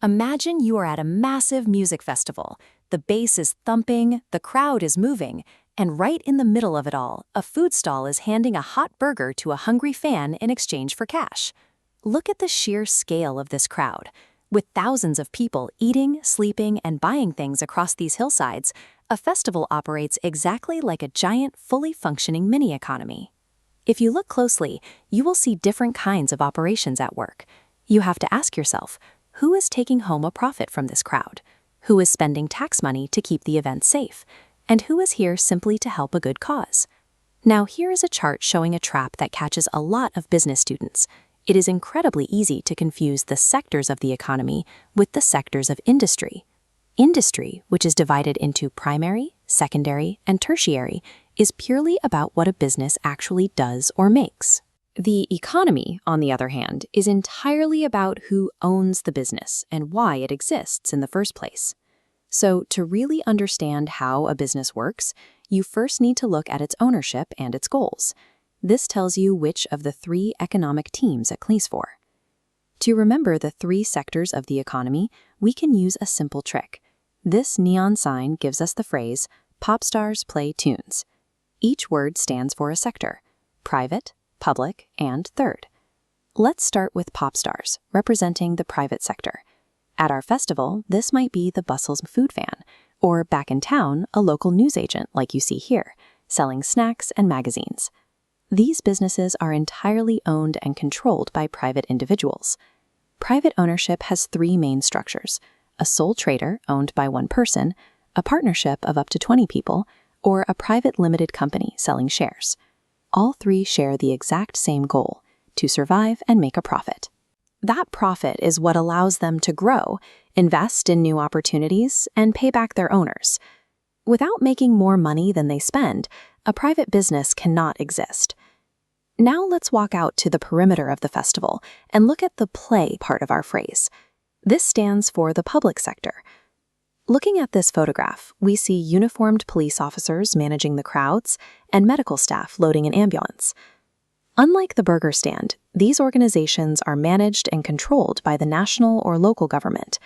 Imagine you are at a massive music festival. The bass is thumping, the crowd is moving, and right in the middle of it all, a food stall is handing a hot burger to a hungry fan in exchange for cash. Look at the sheer scale of this crowd. With thousands of people eating, sleeping, and buying things across these hillsides, a festival operates exactly like a giant, fully functioning mini-economy. If you look closely, you will see different kinds of operations at work. You have to ask yourself, who is taking home a profit from this crowd? Who is spending tax money to keep the event safe? And who is here simply to help a good cause? Now here is a chart showing a trap that catches a lot of business students. It is incredibly easy to confuse the sectors of the economy with the sectors of industry. Industry, which is divided into primary, secondary, and tertiary, is purely about what a business actually does or makes. The economy, on the other hand, is entirely about who owns the business and why it exists in the first place. So, to really understand how a business works, you first need to look at its ownership and its goals. This tells you which of the three economic teams it plays for. To remember the three sectors of the economy, we can use a simple trick. This neon sign gives us the phrase, "Pop stars play tunes." Each word stands for a sector: private, public, and third. Let's start with pop stars, representing the private sector. At our festival, this might be the Bustle's food van, or back in town, a local newsagent like you see here, selling snacks and magazines. These businesses are entirely owned and controlled by private individuals. Private ownership has three main structures: a sole trader owned by one person, a partnership of up to 20 people, or a private limited company selling shares. All three share the exact same goal: to survive and make a profit. That profit is what allows them to grow, invest in new opportunities, and pay back their owners. Without making more money than they spend, a private business cannot exist. Now let's walk out to the perimeter of the festival and look at the play part of our phrase. This stands for the public sector. Looking at this photograph, we see uniformed police officers managing the crowds and medical staff loading an ambulance. Unlike the burger stand, these organizations are managed and controlled by the national or local government.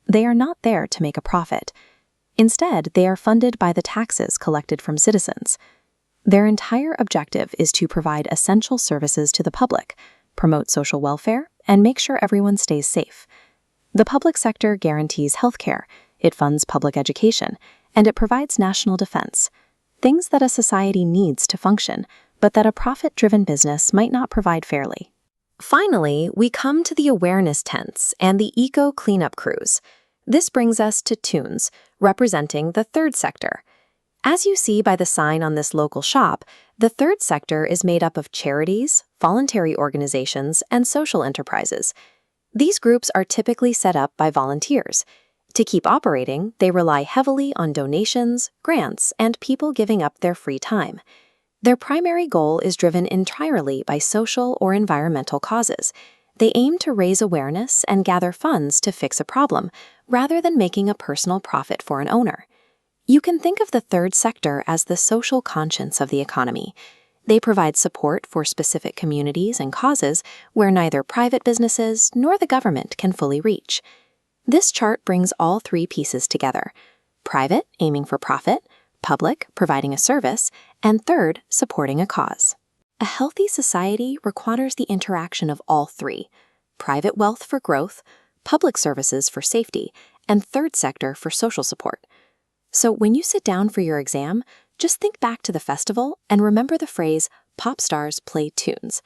They are not there to make a profit. Instead, they are funded by the taxes collected from citizens. Their entire objective is to provide essential services to the public, promote social welfare, and make sure everyone stays safe. The public sector guarantees healthcare, it funds public education, and it provides national defense, things that a society needs to function, but that a profit-driven business might not provide fairly. Finally, we come to the awareness tents and the eco-cleanup crews. This brings us to tunes, representing the third sector. As you see by the sign on this local shop, the third sector is made up of charities, voluntary organizations, and social enterprises. These groups are typically set up by volunteers. To keep operating, they rely heavily on donations, grants, and people giving up their free time. Their primary goal is driven entirely by social or environmental causes. They aim to raise awareness and gather funds to fix a problem, rather than making a personal profit for an owner. You can think of the third sector as the social conscience of the economy. They provide support for specific communities and causes where neither private businesses nor the government can fully reach. This chart brings all three pieces together: private, aiming for profit; public, providing a service; and third, supporting a cause. A healthy society requires the interaction of all three: private wealth for growth, public services for safety, and third sector for social support. So when you sit down for your exam, just think back to the festival and remember the phrase, "Pop stars play tunes."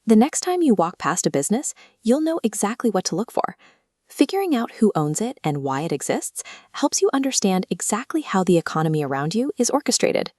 The next time you walk past a business, you'll know exactly what to look for. Figuring out who owns it and why it exists helps you understand exactly how the economy around you is orchestrated.